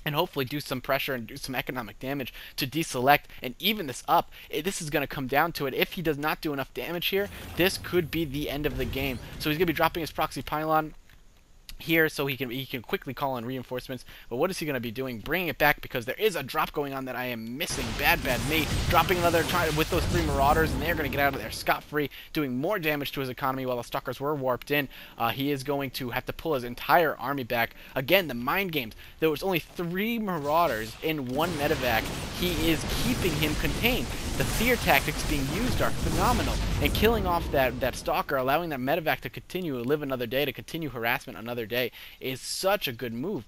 and hopefully do some pressure and do some economic damage to dSeleCT and even this up. This is going to come down to it. If he does not do enough damage here, this could be the end of the game. So he's going to be dropping his proxy pylon here so he can quickly call in reinforcements. But what is he going to be doing? Bringing it back, because there is a drop going on that I am missing. Bad me. Dropping another try with those 3 Marauders, and they're going to get out of there scot-free, doing more damage to his economy while the Stalkers were warped in. He is going to have to pull his entire army back. Again, the mind games. There was only 3 Marauders in 1 medevac. He is keeping him contained. The fear tactics being used are phenomenal, and killing off that Stalker, allowing that medevac to continue live another day, to continue harassment another day, is such a good move.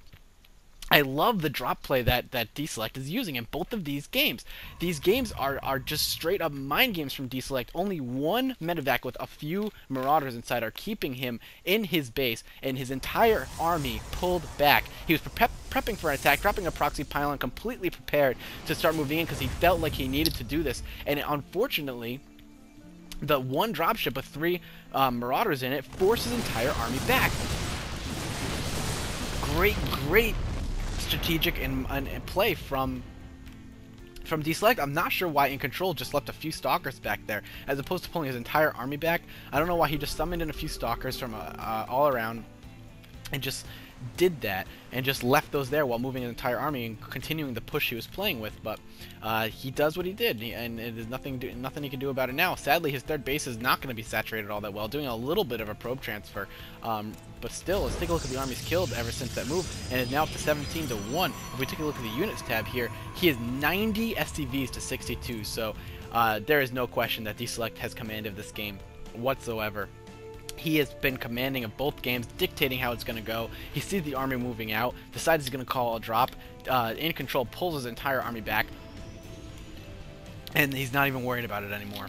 I love the drop play that dSeleCT is using in both of these games. These games are just straight up mind games from dSeleCT. Only 1 medevac with a few Marauders inside are keeping him in his base, and his entire army pulled back. He was prepping for an attack, dropping a proxy pylon, completely prepared to start moving in because he felt like he needed to do this. And unfortunately, the 1 dropship with 3 Marauders in it forced his entire army back. Great strategic and play from dSeleCT. I'm not sure why EGiNcontrol just left a few Stalkers back there as opposed to pulling his entire army back. I don't know why he just summoned in a few Stalkers from all around and just did that and just left those there while moving an entire army and continuing the push he was playing with. But he does what he did, and there's nothing he can do about it now. Sadly, his 3rd base is not going to be saturated all that well, doing a little bit of a probe transfer. But still, let's take a look at the armies killed ever since that move, and it's now up to 17-1. If we take a look at the units tab here, he has 90 SCVs to 62, so there is no question that dSeleCT has command of this game whatsoever. He has been commanding of both games, dictating how it's going to go. He sees the army moving out, decides he's going to call a drop. EGiNcontrol pulls his entire army back, and he's not even worried about it anymore.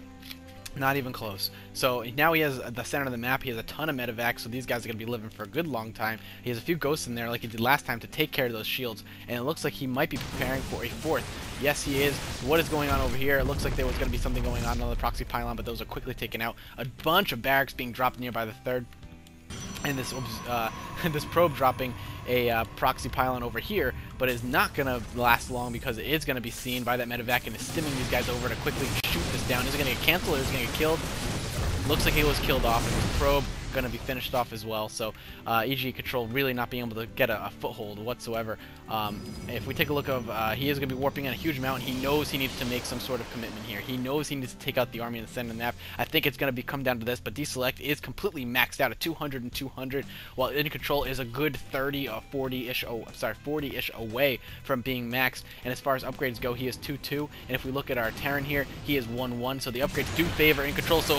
Not even close. So now he has the center of the map. He has a ton of medevacs, so these guys are going to be living for a good long time. He has a few ghosts in there like he did last time to take care of those shields, and it looks like he might be preparing for a 4th. Yes, he is. What is going on over here? It looks like there was going to be something going on the proxy pylon, but those are quickly taken out. A bunch of barracks being dropped nearby the 3rd. And this this probe dropping a proxy pylon over here, but is not going to last long because it is going to be seen by that medevac and is stimming these guys over to quickly shoot this down. Is it going to get canceled or is it going to get killed? Looks like he was killed off, and his probe going to be finished off as well. So EGiNcontrol really not being able to get a foothold whatsoever. If we take a look of, he is going to be warping in a huge amount. He knows he needs to make some sort of commitment here. He knows he needs to take out the army in the center of the map. I think it's going to come down to this, but dSeleCT is completely maxed out at 200 and 200, while EGiNcontrol is a good 30 or 40-ish, 40-ish away from being maxed. And as far as upgrades go, he is 2-2. And if we look at our Terran here, he is 1-1. So the upgrades do favor EGiNcontrol. So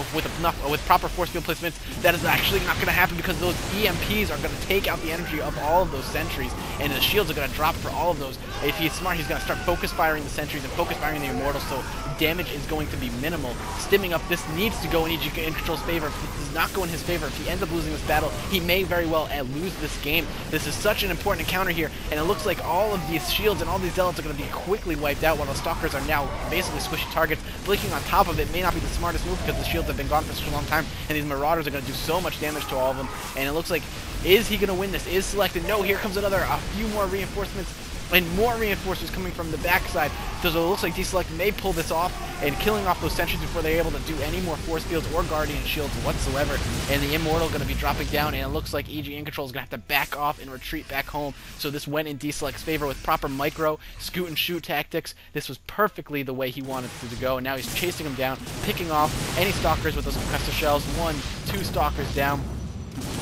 with proper force field placements, that is actually not going to happen because those EMPs are going to take out the energy of all of those sentries, and the shields are going to drop for all of those. If he's smart, he's going to start focus firing the sentries and focus firing the immortals, so damage is going to be minimal. Stimming up, this needs to go in EGiNcontrol's favor. If this does not go in his favor, if he ends up losing this battle, he may very well lose this game. This is such an important encounter here, and it looks like all of these shields and all these zealots are going to be quickly wiped out, while the stalkers are now basically squishy targets. Blinking on top of it may not be the smartest move because the shields have been gone for such a long time, and these marauders are going to do so much damage to all of them. And it looks like, is he going to win this? Is selected? No, here comes a few more reinforcements, and more reinforcements coming from the backside. So it looks like dSeleCT may pull this off and killing off those sentries before they're able to do any more force fields or guardian shields whatsoever. And the immortal going to be dropping down, and it looks like EGiNcontrol is going to have to back off and retreat back home. So this went in dSeleCT's favor with proper micro scoot and shoot tactics. This was perfectly the way he wanted it to go, and now he's chasing them down, picking off any stalkers with those compressor shells. 1, 2 stalkers down.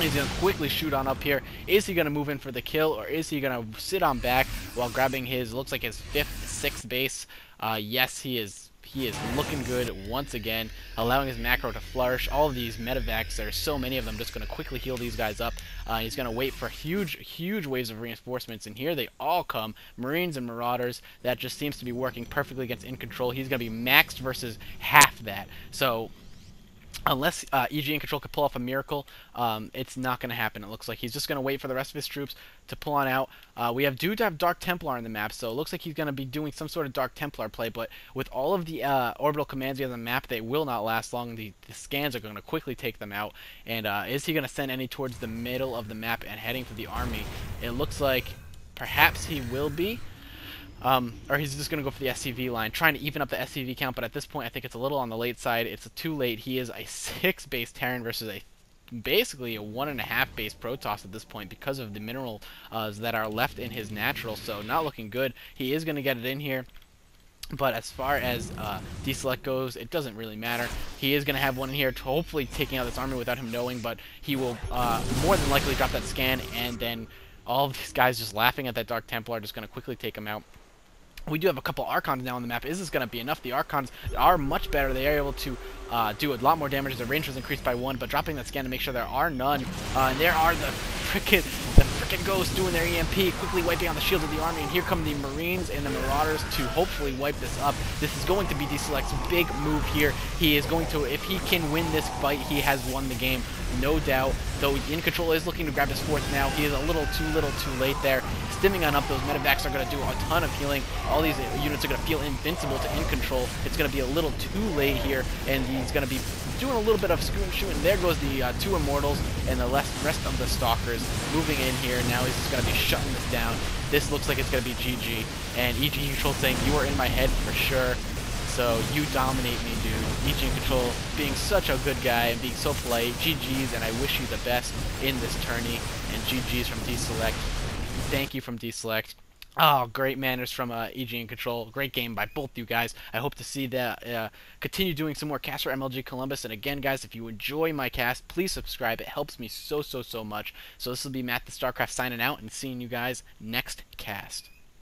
He's going to quickly shoot on up here. Is he going to move in for the kill, or is he going to sit on back while grabbing his, looks like his 5th, 6th base? Yes, he is looking good once again, allowing his macro to flourish. All of these medevacs, there's so many of them, just going to quickly heal these guys up. He's going to wait for huge waves of reinforcements, and here they all come. Marines and Marauders. That just seems to be working perfectly against EGiNcontrol. He's going to be maxed versus half that. So unless EGiNcontrol could pull off a miracle, it's not going to happen. It looks like he's just going to wait for the rest of his troops to pull on out. We have Dark Templar in the map, so it looks like he's going to be doing some sort of Dark Templar play, but with all of the orbital commands on the map, they will not last long. The scans are going to quickly take them out. And is he going to send any towards the middle of the map and heading for the army? It looks like Perhaps he will be. Or he's just going to go for the SCV line, trying to even up the SCV count, but at this point I think it's a little on the late side. It's too late. He is a 6 base Terran versus basically a 1.5 base Protoss at this point because of the minerals that are left in his natural, so not looking good. He is going to get it in here. But as far as dSeleCT goes, it doesn't really matter. He is going to have one in here, hopefully taking out this army without him knowing, but he will more than likely drop that scan, and then all of these guys just laughing at that Dark Templar are just going to quickly take him out. We do have a couple Archons now on the map. Is this going to be enough? The Archons are much better. They are able to do a lot more damage. Their range was increased by 1, but dropping that scan to make sure there are none. And there are the frickin' ghosts doing their EMP, quickly wiping out the shields of the army. And here come the Marines and the Marauders to hopefully wipe this up. This is going to be dSeleCT's big move here. He is going to, if he can win this fight, he has won the game, no doubt. Though EGiNcontrol is looking to grab his 4th now. He is a little too late there. Stimming on up, those medevacs are going to do a ton of healing. All these units are going to feel invincible to EGiNcontrol. It's going to be a little too late here, and he's going to be doing a little bit of scoot and shoot, and there goes the 2 Immortals and the rest of the Stalkers moving in here. Now he's just going to be shutting this down. This looks like it's going to be GG, and EGiNcontrol saying, you are in my head for sure, so you dominate me, dude. EGiNcontrol being such a good guy and being so polite. GG's, and I wish you the best in this tourney, and GG's from dSeleCT. Thank you from dSeleCT. Oh, great manners from EGiNcontrol. Great game by both you guys. I hope to see that continue doing some more casts for MLG Columbus. And again, guys, if you enjoy my cast, please subscribe. It helps me so much. So this will be Matt the StarCraft signing out and seeing you guys next cast.